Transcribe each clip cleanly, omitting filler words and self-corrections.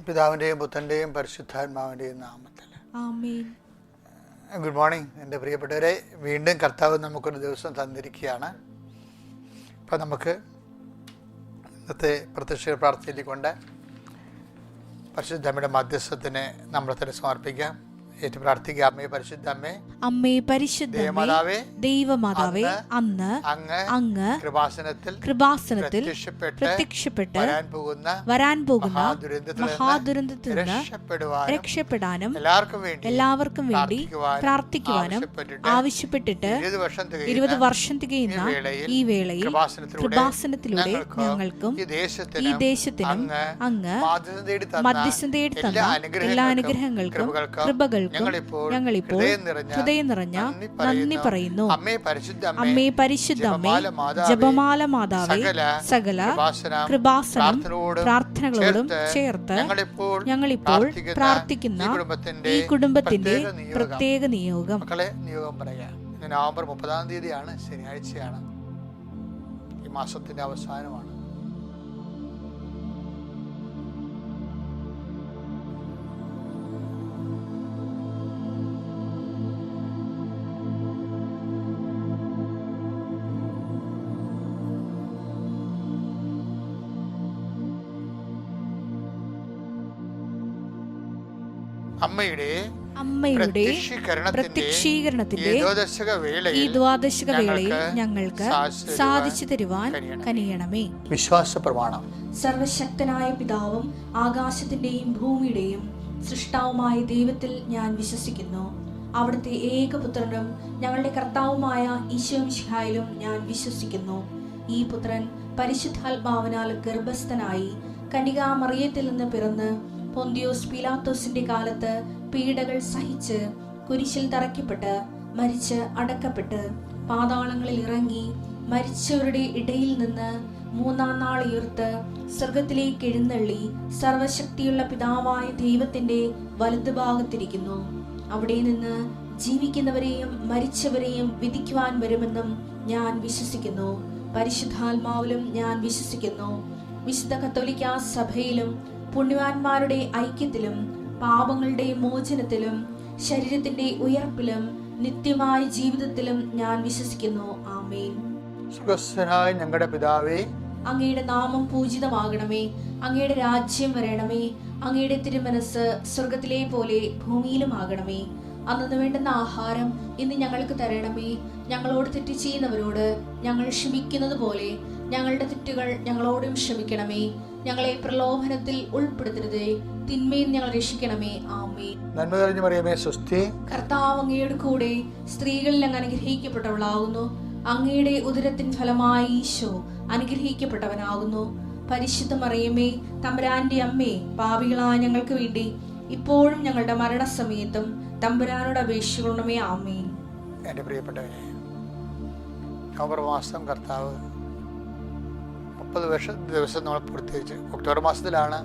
പിതാവിൻ്റെയും പുത്രൻ്റെയും പരിശുദ്ധാത്മാവിൻ്റെയും നാമത്തിൽ ആമേൻ. ഗുഡ് മോർണിംഗ് എൻ്റെ പ്രിയപ്പെട്ടവരെ. വീണ്ടും കർത്താവ് നമുക്കൊരു ദിവസം തന്നിരിക്കുകയാണ്. അപ്പം നമുക്ക് ഇന്നത്തെ പ്രത്യക്ഷ പ്രാർത്ഥനയിക്കൊണ്ട് പരിശുദ്ധമ്മയുടെ മധ്യസ്ഥത്തിന് നമ്മളെ തന്നെ സമർപ്പിക്കാം. ഏറ്റു പ്രാർത്ഥിക്കുക. അമ്മേ പരിശുദ്ധ അമ്മേ, അമ്മേ പരിശുദ്ധ ദൈവമാതാവേ, അന്ന് അങ്ങ് കൃപാസനത്തിൽ പ്രത്യക്ഷപ്പെട്ട് വരാൻ പോകുന്ന മഹാദുരന്തത്തിൽ നിന്ന് രക്ഷപ്പെടാനും എല്ലാവർക്കും വേണ്ടി പ്രാർത്ഥിക്കുവാനും ആവശ്യപ്പെട്ടിട്ട് 20 വർഷം തികയുന്ന ഈ വേളയിൽ കൃപാസനത്തിലൂടെ ഞങ്ങൾക്കും ഈ ദേശത്തിനും അങ്ങ് മധ്യസ്ഥം തേടി തന്ന എല്ലാ അനുഗ്രഹങ്ങൾക്കും കൃപകൾക്കും ഞങ്ങളിപ്പോൾ ഹൃദയം നിറഞ്ഞ നന്ദി പറയുന്നു. അമ്മേ പരിശുദ്ധ അമ്മേ, ജപമാല മാതാവേ, സകല കൃപാസനം പ്രാർത്ഥനകളോടും ചേർത്ത് ഞങ്ങളിപ്പോൾ പ്രാർത്ഥിക്കുന്ന ഈ കുടുംബത്തിന്റെ പ്രത്യേക നിയോഗം. നവംബർ 30 ശനിയാഴ്ചയാണ്. ഈ മാസത്തിന്റെ അവസാനമാണ്. അമ്മയുടെ പ്രത്യക്ഷീകരണത്തിന്റെ ഈ ദ്വാദശക വേളയിൽ ഞങ്ങൾക്ക് സാധിച്ചു തരുവാൻ കനിയണമേ. വിശ്വാസ പ്രമാണം. സർവശക്തനായ പിതാവും ആകാശത്തിന്റെയും ഭൂമിയുടെയും സൃഷ്ടാവുമായ ദൈവത്തിൽ ഞാൻ വിശ്വസിക്കുന്നു. അവിടുത്തെ ഏകപുത്രനും ഞങ്ങളുടെ കർത്താവുമായ ഈശോ മിശിഹായിലും ഞാൻ വിശ്വസിക്കുന്നു. ഈ പുത്രൻ പരിശുദ്ധാത്മാവിനാൽ ഗർഭസ്ഥനായി കന്യകാമറിയത്തിൽ നിന്ന് പിറന്ന് പൊന്തിയോസ് പീലാത്തോസിന്റെ കാലത്ത് പീഡകൾ സഹിച്ച് കുരിശിൽ തറയ്ക്കപ്പെട്ട് മരിച്ച് അടക്കപ്പെട്ട് പാതാളങ്ങളിൽ ഇറങ്ങി മരിച്ചവരുടെ ഇടയിൽ നിന്ന് 3-ാം നാൾ ഉയർത്ത് സ്വർഗത്തിലേക്ക് എഴുന്നള്ളി സർവശക്തിയുള്ള പിതാവായ ദൈവത്തിന്റെ വലതുഭാഗത്തിരിക്കുന്നു. അവിടെ നിന്ന് ജീവിക്കുന്നവരെയും മരിച്ചവരെയും വിധിക്കുവാൻ വരുമെന്നും ഞാൻ വിശ്വസിക്കുന്നു. പരിശുദ്ധാത്മാവിലും ഞാൻ വിശ്വസിക്കുന്നു. വിശുദ്ധ കത്തോലിക്കാ സഭയിലും പുണ്യവാന്മാരുടെ ഐക്യത്തിലും പാപങ്ങളുടെ മോചനത്തിലും ശരീരത്തിന്റെ ഉയർപ്പിലും നിത്യമായ ജീവിതത്തിലും ഞാൻ വിശ്വസിക്കുന്നു. ആമേൻ. സ്വർഗ്ഗസ്ഥനായ ഞങ്ങളുടെ പിതാവേ, അങ്ങയുടെ നാമം പൂജിതമാകണമേ. അങ്ങയുടെ രാജ്യം വരണമേ. അങ്ങയുടെ തിരുമനസ് സ്വർഗത്തിലെ പോലെ ഭൂമിയിലും ആകണമേ. അന്നു വേണ്ടുന്ന ആഹാരം ഇന്ന് ഞങ്ങൾക്ക് തരണമേ. ഞങ്ങളോട് തെറ്റ് ചെയ്യുന്നവരോട് ഞങ്ങൾ ക്ഷമിക്കുന്നത് പോലെ ഞങ്ങളുടെ തെറ്റുകൾ ഞങ്ങളോടും ക്ഷമിക്കണമേ. ഞങ്ങളെ പ്രലോഭനത്തിൽ ഉൾപ്പെടുത്തരുതേ, തിന്മയിൽ ഞങ്ങൾ രക്ഷിക്കണമേ. ആമേൻ. നന്മ നിറഞ്ഞ മറിയമേ, സ്വസ്തി. കർത്താവ് അങ്ങയുടെ കൂടെ സ്ത്രീകളിൽ അങ്ങ് അനുഗ്രഹിക്കപ്പെട്ടവളാകുന്നു. അങ്ങയുടെ ഉദരത്തിൻ ഫലമായി ഈശോ അനുഗ്രഹിക്കപ്പെട്ടവനാകുന്നു. പരിശുദ്ധ മറിയമേ, തമ്പുരാന്റെ അമ്മേ, പാപികളായ ഞങ്ങൾക്ക് വേണ്ടി ഇപ്പോഴും ഞങ്ങളുടെ മരണസമയത്തും തമ്പുരാനോട് അപേക്ഷിക്കണമേ. ആമേൻ. എൻ്റെ പ്രിയപ്പെട്ടവരെ, നവംബർ മാസം കർത്താവ് 30 ദിവസം നമ്മൾ പൂർത്തീകരിച്ച് ഒക്ടോബർ മാസത്തിലാണ്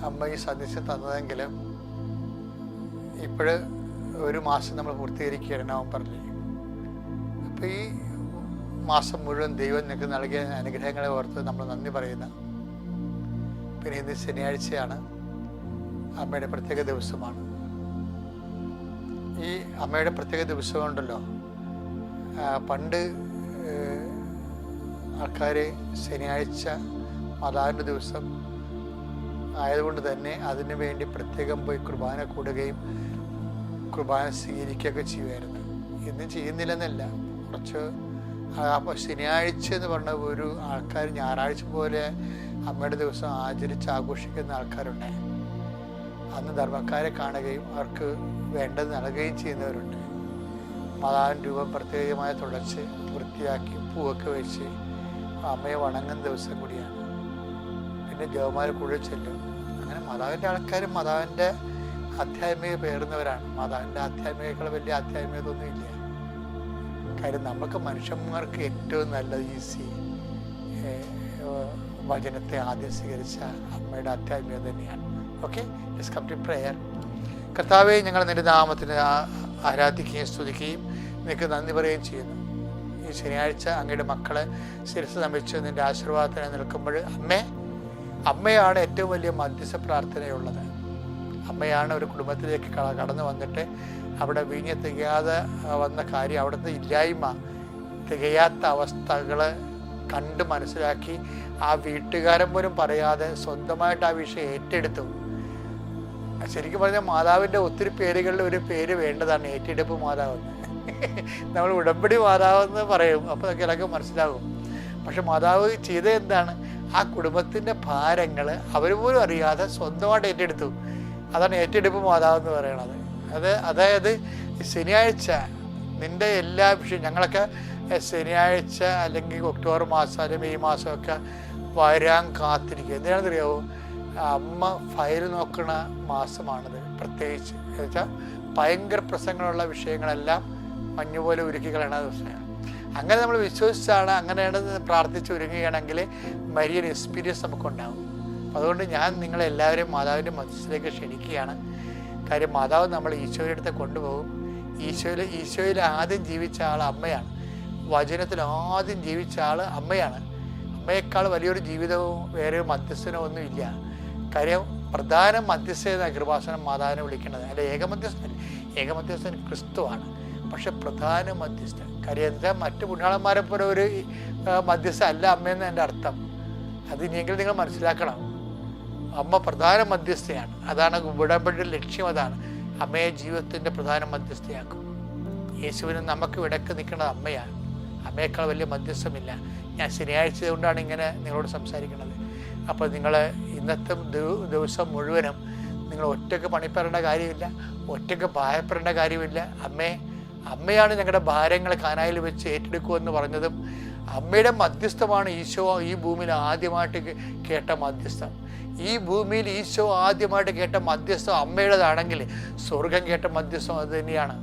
അമ്മ ഈ സന്ദേശം തന്നതെങ്കിലും ഇപ്പോഴ് 1 മാസം നമ്മൾ പൂർത്തീകരിക്കുകയാണ് നവംബറിൽ. അപ്പോൾ ഈ മാസം മുഴുവൻ ദൈവം നിങ്ങൾക്ക് നൽകിയ അനുഗ്രഹങ്ങളെ ഓർത്ത് നമ്മൾ നന്ദി പറയുന്നു. പിന്നെ ഇന്ന് ശനിയാഴ്ചയാണ്, അമ്മയുടെ പ്രത്യേക ദിവസമാണ്. ഈ അമ്മയുടെ പ്രത്യേക ദിവസമുണ്ടല്ലോ, പണ്ട് ആൾക്കാർ ശനിയാഴ്ച മാതാവിൻ്റെ ദിവസം ആയതുകൊണ്ട് തന്നെ അതിനു വേണ്ടി പ്രത്യേകം പോയി കുർബാന കൂടുകയും കുർബാന സ്വീകരിക്കുകയൊക്കെ ചെയ്യുമായിരുന്നു. ഇന്നും ചെയ്യുന്നില്ലെന്നല്ല, കുറച്ച് ശനിയാഴ്ച എന്ന് പറഞ്ഞ ഒരു ആൾക്കാർ ഞായറാഴ്ച പോലെ അമ്മയുടെ ദിവസം ആഘോഷിക്കുന്ന ആൾക്കാരുണ്ട്. അന്ന് ധർമ്മക്കാരെ കാണുകയും അവർക്ക് വേണ്ടത് നൽകുകയും ചെയ്യുന്നവരുണ്ട്. മാതാവിൻ്റെ രൂപം പ്രത്യേകമായി തുടച്ച് വൃത്തിയാക്കി പൂവൊക്കെ വെച്ച് അമ്മയെ വണങ്ങുന്ന ദിവസം കൂടിയാണ്. പിന്നെ ജവമാർ കൂടുതൽ ചെല്ലും. അങ്ങനെ മാതാവിൻ്റെ ആൾക്കാരും മാതാവിൻ്റെ ആധ്യാത്മിക പേറുന്നവരാണ്. മാതാവിൻ്റെ ആധ്യാത്മികകൾ വലിയ ആധ്യാത്മികതൊന്നും ഇല്ല. കാര്യം നമുക്ക് മനുഷ്യന്മാർക്ക് ഏറ്റവും നല്ലത് ഈസി വചനത്തെ ആദ്യം സ്വീകരിച്ച അമ്മയുടെ ആധ്യാത്മികത തന്നെയാണ്. Okay, let's come to prayer. കർത്താവെ, ഞങ്ങൾ നിന്റെ നാമത്തിന് ആരാധിക്കുകയും സ്തുതിക്കുകയും നിനക്ക് നന്ദി പറയുകയും ചെയ്യുന്നു. ഈ ശനിയാഴ്ച അങ്ങയുടെ മക്കളെ ശിരസ് നമിച്ച് നിന്റെ ആശീർവാദത്തിന് നിൽക്കുമ്പോൾ അമ്മേ, അമ്മയാണ് ഏറ്റവും വലിയ മധ്യസ്ഥ പ്രാർത്ഥനയുള്ളത്. അമ്മയാണ് ഒരു കുടുംബത്തിലേക്ക് കടന്നു വന്നിട്ട് അവിടെ വീഞ്ഞ് തികയാതെ വന്ന കാര്യം, അവിടുത്തെ ഇല്ലായ്മ, തികയാത്ത അവസ്ഥകൾ കണ്ട് മനസ്സിലാക്കി ആ വീട്ടുകാരൻ പോലും പറയാതെ സ്വന്തമായിട്ട് ആ വിഷയം ഏറ്റെടുത്തു. ശരിക്കും പറഞ്ഞാൽ മാതാവിൻ്റെ ഒത്തിരി പേരുകളിൽ ഒരു പേര് വേണ്ടതാണ് ഏറ്റെടുപ്പ് മാതാവെന്ന്. നമ്മൾ ഉടമ്പടി മാതാവെന്ന് പറയും, അപ്പോൾ നമുക്ക് മനസ്സിലാകും. പക്ഷെ മാതാവ് ചെയ്തത് എന്താണ്? ആ കുടുംബത്തിൻ്റെ ഭാരങ്ങൾ അവർ പോലും അറിയാതെ സ്വന്തമായിട്ട് ഏറ്റെടുത്തു. അതാണ് ഏറ്റെടുപ്പ് മാതാവെന്ന് പറയണത്. അതായത് ശനിയാഴ്ച നിൻ്റെ എല്ലാ വിഷയം, ഞങ്ങളൊക്കെ ശനിയാഴ്ച അല്ലെങ്കിൽ ഒക്ടോബർ മാസം അല്ലെങ്കിൽ മെയ് മാസമൊക്കെ വരാൻ കാത്തിരിക്കുക. എന്തിനാണെന്നറിയാവോ? അമ്മ ഫയൽ നോക്കണ മാസമാണത്. പ്രത്യേകിച്ച് എന്നുവെച്ചാൽ ഭയങ്കര പ്രസംഗങ്ങളുള്ള വിഷയങ്ങളെല്ലാം മഞ്ഞുപോലെ ഒരുക്കി കളയണ ദിവസമാണ്. അങ്ങനെ നമ്മൾ വിശ്വസിച്ചാണ്, അങ്ങനെയാണ് പ്രാർത്ഥിച്ച് ഒരുങ്ങുകയാണെങ്കിൽ മരിയൻ എക്സ്പീരിയൻസ് നമുക്കുണ്ടാകും. അതുകൊണ്ട് ഞാൻ നിങ്ങളെല്ലാവരെയും മാതാവിൻ്റെ മധ്യസ്ഥയിലേക്ക് ക്ഷണിക്കുകയാണ്. കാര്യം മാതാവ് നമ്മൾ ഈശോയുടെ അടുത്ത് കൊണ്ടുപോകും. ഈശോയിൽ ആദ്യം ജീവിച്ച ആൾ അമ്മയാണ്. വചനത്തിൽ ആദ്യം ജീവിച്ച ആൾ അമ്മയാണ്. അമ്മയേക്കാൾ വലിയൊരു ജീവിതവും വേറെ മധ്യസ്ഥനോ ഒന്നുമില്ല. കാര്യം പ്രധാന മധ്യസ്ഥ കൃപാസനം മാതാവിനെ വിളിക്കുന്നത്. അല്ല, ഏകമധ്യസ്ഥൻ ക്രിസ്തുവാണ്. പക്ഷെ പ്രധാന മധ്യസ്ഥൻ, കാര്യം എന്താ, മറ്റു പുണ്യാളന്മാരെ പോലെ ഒരു മധ്യസ്ഥ അല്ല അമ്മയെന്ന് എൻ്റെ അർത്ഥം. അത് ഇനിയെങ്കിലും നിങ്ങൾ മനസ്സിലാക്കണം. അമ്മ പ്രധാന മധ്യസ്ഥയാണ്. അതാണ് ഉടമ്പടിയുടെ ലക്ഷ്യം. അതാണ് അമ്മയെ ജീവിതത്തിൻ്റെ പ്രധാന മധ്യസ്ഥയാക്കും. യേശുവിന് നമുക്ക് ഇടയ്ക്ക് നിൽക്കുന്നത് അമ്മയാണ്. അമ്മയേക്കാൾ വലിയ മധ്യസ്ഥമില്ല. ഞാൻ ശനിയാഴ്ച കൊണ്ടാണ് ഇങ്ങനെ നിങ്ങളോട് സംസാരിക്കുന്നത്. അപ്പോൾ നിങ്ങൾ ഇന്നത്തെ ദിവസം മുഴുവനും നിങ്ങൾ ഒറ്റയ്ക്ക് പണിപ്പെടേണ്ട കാര്യമില്ല, ഒറ്റയ്ക്ക് ഭയപ്പെടേണ്ട കാര്യമില്ല. അമ്മയാണ് ഞങ്ങളുടെ ഭാരങ്ങൾ കാനായിൽ വെച്ച് ഏറ്റെടുക്കുമെന്ന് പറഞ്ഞതും അമ്മയുടെ മധ്യസ്ഥമാണ് ഈശോ ഈ ഭൂമിയിൽ ആദ്യമായിട്ട് കേട്ട മധ്യസ്ഥം. ഈ ഭൂമിയിൽ ഈശോ ആദ്യമായിട്ട് കേട്ട മധ്യസ്ഥം അമ്മയുടേതാണെങ്കിൽ സ്വർഗം കേട്ട മധ്യസ്ഥം അത് തന്നെയാണ്.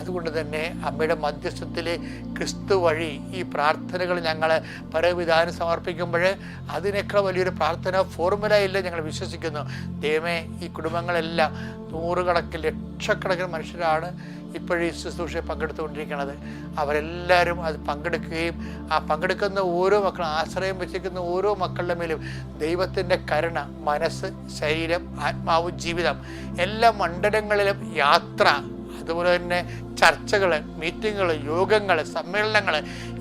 അതുകൊണ്ട് തന്നെ അമ്മയുടെ മധ്യസ്ഥത്തിൽ ക്രിസ്തു വഴി ഈ പ്രാർത്ഥനകൾ ഞങ്ങൾ പരവിധാനം സമർപ്പിക്കുമ്പോൾ അതിനേക്കാൾ വലിയൊരു പ്രാർത്ഥന ഫോർമുല ഇല്ല. ഞങ്ങൾ വിശ്വസിക്കുന്നു. ദൈവമേ, ഈ കുടുംബങ്ങളെല്ലാം നൂറുകണക്കിന് ലക്ഷക്കണക്കിന് മനുഷ്യരാണ് ഇപ്പോഴും ഈ ശുശ്രൂഷയെ പങ്കെടുത്തുകൊണ്ടിരിക്കുന്നത്. അവരെല്ലാവരും അത് പങ്കെടുക്കുകയും ആ പങ്കെടുക്കുന്ന ഓരോ മക്കളും ആശ്രയം വെച്ചിരിക്കുന്ന ഓരോ മക്കളുടെ മേലും ദൈവത്തിൻ്റെ കരുണ, മനസ്സ്, ശരീരം, ആത്മാവ്, ജീവിതം എല്ലാ മണ്ഡലങ്ങളിലും യാത്ര, അതുപോലെ തന്നെ ചർച്ചകൾ, മീറ്റിങ്ങുകൾ, യോഗങ്ങൾ, സമ്മേളനങ്ങൾ,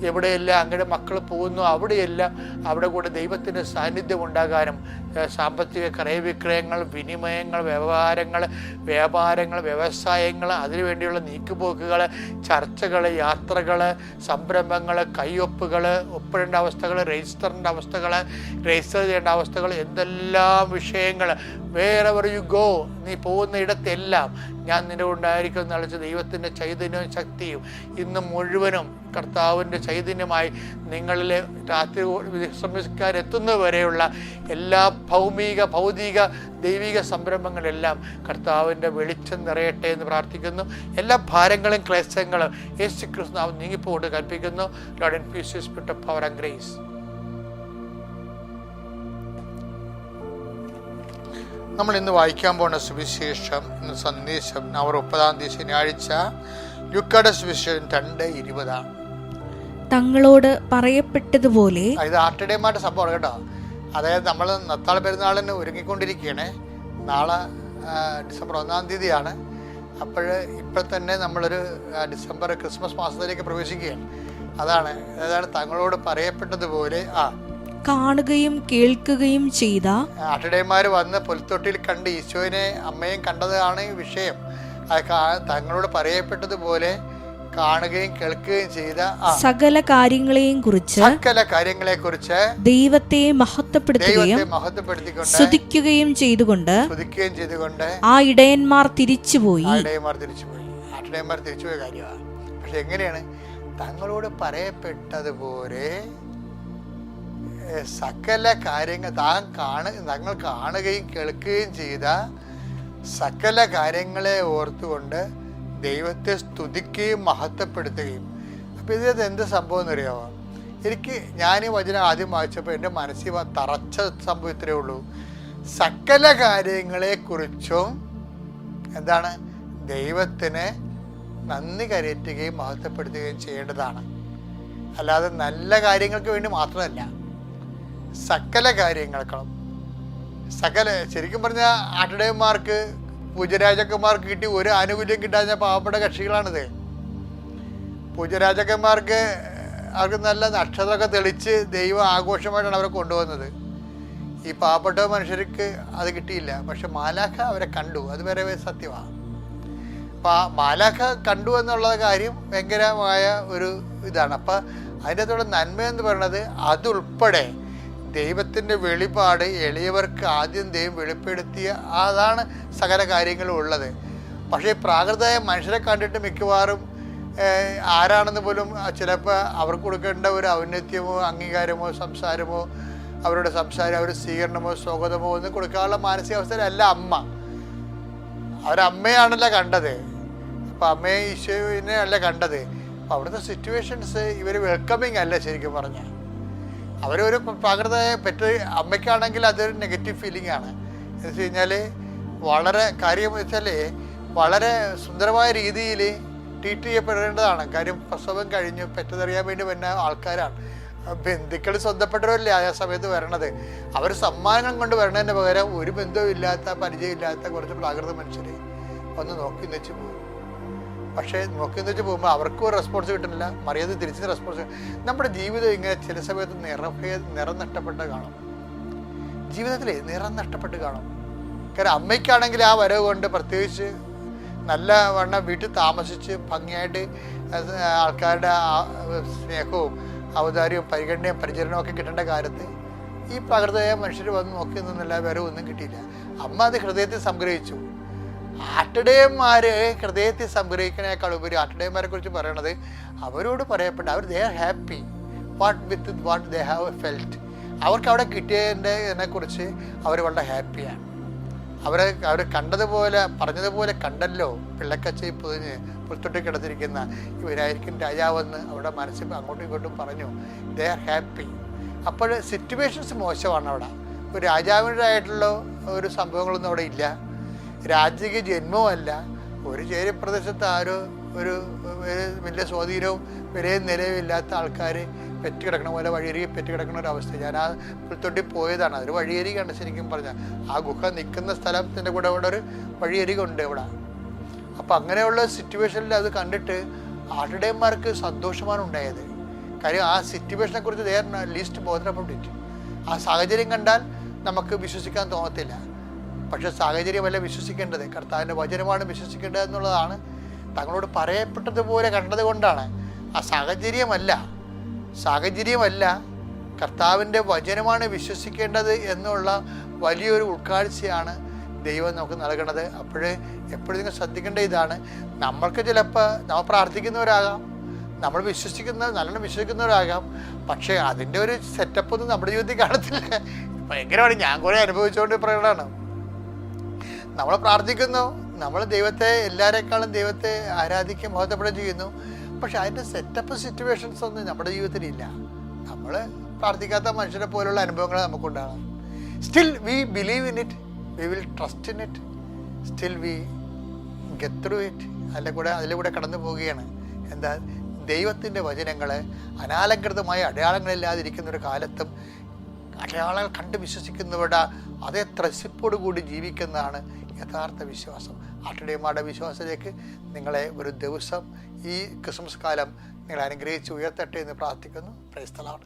എവിടെയെല്ലാം അങ്ങനെ മക്കൾ പോകുന്നു അവിടെയെല്ലാം അവിടെ കൂടെ ദൈവത്തിൻ്റെ സാന്നിധ്യം ഉണ്ടാകാനും സാമ്പത്തിക ക്രയവിക്രയങ്ങൾ, വിനിമയങ്ങൾ, വ്യാപാരങ്ങൾ, വ്യവസായങ്ങൾ, അതിനുവേണ്ടിയുള്ള നീക്കുപോക്കുകൾ, ചർച്ചകൾ, യാത്രകൾ, സംരംഭങ്ങൾ, കൈയൊപ്പുകൾ, ഒപ്പിടേണ്ട അവസ്ഥകൾ, രജിസ്റ്റർ ചെയ്യേണ്ട അവസ്ഥകൾ, എന്തെല്ലാം വിഷയങ്ങൾ, വേറെവർ യു ഗോ, നീ പോകുന്ന ഇടത്തെല്ലാം ഞാൻ നിന്റെ ഉണ്ടായിരിക്കും എന്നളിച്ച് ദൈവത്തിൻ്റെ ചൈതന്യവും ശക്തിയും ഇന്ന് മുഴുവനും കർത്താവിൻ്റെ ചൈതന്യമായി നിങ്ങളിലെ രാത്രി വിശ്രമിക്കാനെത്തുന്നവരെയുള്ള എല്ലാ ഭൗതിക ദൈവിക സംരംഭങ്ങളെല്ലാം കർത്താവിൻ്റെ വെളിച്ചം നിറയട്ടെ എന്ന് പ്രാർത്ഥിക്കുന്നു. എല്ലാ ഭാരങ്ങളും ക്ലേശങ്ങളും യേശു ക്രിസ്തു നീങ്ങിപ്പോട്ട് കൽപ്പിക്കുന്നു. Lord and piece, spirit of power and grace. നമ്മൾ ഇന്ന് വായിക്കാൻ പോകുന്ന സുവിശേഷം, ഇന്ന് സന്ദേശം നവംബർ 30 ശനിയാഴ്ച, ലുക്കായുടെ സുവിശേഷം 2:20. തങ്ങളോട് പറയപ്പെട്ടതുപോലെ. ഇത് ആർട്ടിഡേമായിട്ട് സംഭവം കേട്ടോ. അതായത് നമ്മൾ നത്താൾ പെരുന്നാളിന് ഒരുങ്ങിക്കൊണ്ടിരിക്കുകയാണ്. നാളെ ഡിസംബർ 1 അപ്പോൾ ഇപ്പോൾ തന്നെ നമ്മളൊരു ഡിസംബർ ക്രിസ്മസ് മാസത്തിലേക്ക് പ്രവേശിക്കുകയാണ്. അതാണ് തങ്ങളോട് പറയപ്പെട്ടതുപോലെ കാണുകയും കേൾക്കുകയും ചെയ്ത ആട്ടിടയന്മാർ വന്ന് പുൽത്തൊട്ടിയിൽ കണ്ട് ഈശോനെ അമ്മയും കണ്ടതാണ് വിഷയം. തങ്ങളോട് പറയപ്പെട്ടതുപോലെ കാണുകയും കേൾക്കുകയും ചെയ്ത സകല കാര്യങ്ങളെയും കുറിച്ച് ദൈവത്തെ മഹത്വപ്പെടുത്തിക്കൊണ്ട് സ്തുതിക്കുകയും ചെയ്തുകൊണ്ട് ആ ഇടയന്മാർ തിരിച്ചുപോയി. ആട്ടിടയന്മാർ തിരിച്ചുപോയ കാര്യമാണ്. പക്ഷെ എങ്ങനെയാണ്? തങ്ങളോട് പറയപ്പെട്ടതുപോലെ സകല കാര്യങ്ങൾ തങ്ങൾ കാണുകയും കേൾക്കുകയും ചെയ്ത സകല കാര്യങ്ങളെ ഓർത്തുകൊണ്ട് ദൈവത്തെ സ്തുതിക്കുകയും മഹത്വപ്പെടുത്തുകയും. അപ്പോൾ ഇതിനകത്ത് എന്ത് സംഭവം എന്നറിയാമോ? ഞാൻ ഈ വചനം ആദ്യം വായിച്ചപ്പോൾ എൻ്റെ മനസ്സിൽ തറച്ച സംഭവം ഇത്രയേ ഉള്ളൂ. സകല കാര്യങ്ങളെക്കുറിച്ചും എന്താണ്? ദൈവത്തിന് നന്ദി കരയറ്റുകയും മഹത്വപ്പെടുത്തുകയും ചെയ്യേണ്ടതാണ്. അല്ലാതെ നല്ല കാര്യങ്ങൾക്ക് വേണ്ടി മാത്രമല്ല, സകല കാര്യങ്ങൾക്കും ശരിക്കും പറഞ്ഞാൽ ആട്ടിടയന്മാർക്ക് പൂജരാജക്കന്മാർക്ക് കിട്ടി ഒരു ആനുകൂല്യം കിട്ടാഞ്ഞ പാവപ്പെട്ട കക്ഷികളാണിത്. പൂജരാജക്കന്മാർക്ക് അവർക്ക് നല്ല നക്ഷത്രമൊക്കെ തെളിച്ച് ദൈവം ആഘോഷമായിട്ടാണ് അവരെ കൊണ്ടുവന്നത്. ഈ പാവപ്പെട്ട മനുഷ്യർക്ക് അത് കിട്ടിയില്ല. പക്ഷെ മാലാഖ അവരെ കണ്ടു, അത് വേറെ സത്യമാണ്. അപ്പം മാലാഖ കണ്ടു എന്നുള്ള കാര്യം ഭയങ്കരമായ ഒരു ഇതാണ്. അപ്പം അതിൻ്റെ അകത്തുള്ള നന്മ എന്ന് പറയുന്നത് അതുൾപ്പെടെ ദൈവത്തിൻ്റെ വെളിപാട് എളിയവർക്ക് ആദ്യം ദൈവം വെളിപ്പെടുത്തിയ അതാണ് സകല കാര്യങ്ങളും ഉള്ളത്. പക്ഷേ പ്രാകൃതമായ മനുഷ്യരെ കണ്ടിട്ട് മിക്കവാറും ആരാണെന്ന് പോലും ചിലപ്പോൾ അവർക്ക് കൊടുക്കേണ്ട ഒരു ഔന്നത്യമോ അംഗീകാരമോ സംസാരമോ അവരുടെ സംസാരം അവരുടെ സ്വീകരണമോ സ്വാഗതമോ ഒന്നും കൊടുക്കാനുള്ള മാനസികാവസ്ഥയിലല്ല അമ്മ. അവരമ്മയാണല്ലോ കണ്ടത്. അപ്പം അമ്മയെ ഈശോനെ അല്ല കണ്ടത്. അപ്പം അവിടുത്തെ സിറ്റുവേഷൻസ് ഇവർ വെൽക്കമിങ് അല്ല. ശരിക്കും പറഞ്ഞാൽ അവരൊരു പ്രാകൃതമായ അമ്മയ്ക്കാണെങ്കിൽ അതൊരു നെഗറ്റീവ് ഫീലിംഗ് ആണ്. എന്ന് വെച്ച് കഴിഞ്ഞാൽ വളരെ കാര്യം വെച്ചാൽ വളരെ സുന്ദരമായ രീതിയിൽ ട്രീറ്റ് ചെയ്യപ്പെടേണ്ടതാണ്. കാര്യം പ്രസവം കഴിഞ്ഞ് പെറ്റതറിയാൻ വേണ്ടി വരുന്ന ആൾക്കാരാണ്. ബന്ധുക്കൾ സ്വന്തപ്പെട്ടവരല്ലേ ആ സമയത്ത് വരണത്. അവർ സമ്മാനം കൊണ്ട് വരണതിന് പകരം ഒരു ബന്ധവും ഇല്ലാത്ത പരിചയമില്ലാത്ത കുറച്ച് പ്രാകൃത മനുഷ്യർ ഒന്ന് നോക്കി വെച്ച് പോകും. പക്ഷേ നോക്കി വെച്ച് പോകുമ്പോൾ അവർക്കും ഒരു റെസ്പോൺസ് കിട്ടുന്നില്ല, മറിയാതെ തിരിച്ച് റെസ്പോൺസ്. നമ്മുടെ ജീവിതം ഇങ്ങനെ ചില സമയത്ത് നിറം നഷ്ടപ്പെട്ട് കാണും. ജീവിതത്തിൽ നിറം നഷ്ടപ്പെട്ട് കാണും. കാരണം അമ്മയ്ക്കാണെങ്കിൽ ആ വരവ് കൊണ്ട് പ്രത്യേകിച്ച് നല്ല വണ്ണം വീട്ടിൽ താമസിച്ച് ഭംഗിയായിട്ട് ആൾക്കാരുടെ സ്നേഹവും ഔദാര്യവും പരിഗണനയും പരിചരണവും ഒക്കെ കിട്ടേണ്ട കാലത്ത് ഈ പ്രാകൃതമായ മനുഷ്യർ വന്ന് നോക്കി നിന്നില്ല, വരവ് ഒന്നും കിട്ടിയില്ല. അമ്മ അത് ഹൃദയത്തിൽ സംഗ്രഹിച്ചു. ആട്ടിടയന്മാർ ഹൃദയത്തിൽ സംഗ്രഹിക്കുന്നതിനേക്കാൾ ഉപരി ആട്ടിടയന്മാരെ കുറിച്ച് പറയണത് അവരോട് പറയപ്പെട്ട അവർ they are happy what they have felt. അവർക്ക് അവിടെ കിട്ടിയതിനെ കുറിച്ച് അവർ വളരെ ഹാപ്പിയാണ്. അവർ കണ്ടതുപോലെ പറഞ്ഞതുപോലെ കണ്ടല്ലോ പിള്ളക്കച്ചി പൊതിഞ്ഞ് പുറത്തൊട്ടി കിടന്നിരിക്കുന്ന ഇവരായിരിക്കും രാജാവെന്ന് അവിടെ മനസ്സിൽ അങ്ങോട്ടും ഇങ്ങോട്ടും പറഞ്ഞു. ദേ ആർ ഹാപ്പി. അപ്പോൾ സിറ്റുവേഷൻസ് മോശമാണ്. അവിടെ ഒരു രാജാവിൻ്റെതായിട്ടുള്ള ഒരു സംഭവങ്ങളൊന്നും അവിടെ ഇല്ല. രാജകീയ ജന്മവുമല്ല. ഒരു ചേരി പ്രദേശത്ത് ആരോ ഒരു വലിയ സ്വാധീനവും വലിയ നിലവില്ലാത്ത ആൾക്കാർ പെറ്റുകിടക്കണ പോലെ വഴിയരികെ പെറ്റുകിടക്കുന്ന ഒരു അവസ്ഥ. ഞാൻ ആ പുൽത്തൊട്ടി പോയതാണ്. അതൊരു വഴിയരികയാണ് ശരിക്കും പറഞ്ഞാൽ. ആ ഗുഹ നിൽക്കുന്ന സ്ഥലത്തിൻ്റെ കൂടെ ഇവിടെ ഒരു വഴിയരിക ഉണ്ട് ഇവിടെ. അപ്പം അങ്ങനെയുള്ള സിറ്റുവേഷനിൽ അത് കണ്ടിട്ട് ആട്ടിടയന്മാർക്ക് സന്തോഷമാണ് ഉണ്ടായത്. കാര്യം ആ സിറ്റുവേഷനെ കുറിച്ച് they are least bother about it. ആ സാഹചര്യം കണ്ടാൽ നമുക്ക് വിശ്വസിക്കാൻ തോന്നത്തില്ല. പക്ഷെ സാഹചര്യമല്ല വിശ്വസിക്കേണ്ടത്, കർത്താവിൻ്റെ വചനമാണ് വിശ്വസിക്കേണ്ടത് എന്നുള്ളതാണ് തങ്ങളോട് പറയപ്പെട്ടതുപോലെ കണ്ടത് കൊണ്ടാണ്. ആ സാഹചര്യമല്ല കർത്താവിൻ്റെ വചനമാണ് വിശ്വസിക്കേണ്ടത് എന്നുള്ള വലിയൊരു ഉൾക്കാഴ്ചയാണ് ദൈവം നമുക്ക് നൽകണത്. എപ്പോഴും നിങ്ങൾ ശ്രദ്ധിക്കേണ്ട ഇതാണ്, നമ്മൾക്ക് ചിലപ്പോൾ നമ്മൾ പ്രാർത്ഥിക്കുന്നവരാകാം, നമ്മൾ നല്ലോണം വിശ്വസിക്കുന്നവരാകാം, പക്ഷേ അതിൻ്റെ ഒരു സെറ്റപ്പൊന്നും നമ്മുടെ ജീവിതത്തിൽ കാണത്തില്ല. ഭയങ്കരമാണ്. ഞാൻ കുറേ അനുഭവിച്ചുകൊണ്ട് പറയുന്നതാണ്. നമ്മൾ പ്രാർത്ഥിക്കുന്നു, നമ്മൾ ദൈവത്തെ എല്ലാവരെക്കാളും ദൈവത്തെ ആരാധിക്കുകയും മഹത്വപ്പെടുകയും ചെയ്യുന്നു. പക്ഷെ അതിൻ്റെ സെറ്റപ്പ് സിറ്റുവേഷൻസ് ഒന്നും നമ്മുടെ ജീവിതത്തിലില്ല. നമ്മൾ പ്രാർത്ഥിക്കാത്ത മനുഷ്യരെ പോലുള്ള അനുഭവങ്ങൾ നമുക്കുണ്ടാകണം. Still we believe in it, we will trust in it, still we get through it. അതിലൂടെ കടന്നു പോവുകയാണ്. എന്താ, ദൈവത്തിൻ്റെ വചനങ്ങളെ അനാലങ്കൃതമായ അടയാളങ്ങളില്ലാതിരിക്കുന്ന ഒരു കാലത്തും അടയാളങ്ങൾ കണ്ട് വിശ്വസിക്കുന്നവരുടെ അതേ ത്രസിപ്പോടു കൂടി ജീവിക്കുന്നതാണ് യഥാർത്ഥ വിശ്വാസം. ആട്ടിടയന്മാരുടെ വിശ്വാസത്തിലേക്ക് നിങ്ങളെ ഒരു ദിവസം ഈ ക്രിസ്മസ് കാലം നിങ്ങളെ അനുഗ്രഹിച്ച് ഉയർത്തട്ടെ എന്ന് പ്രാർത്ഥിക്കുന്നു. Praise the Lord.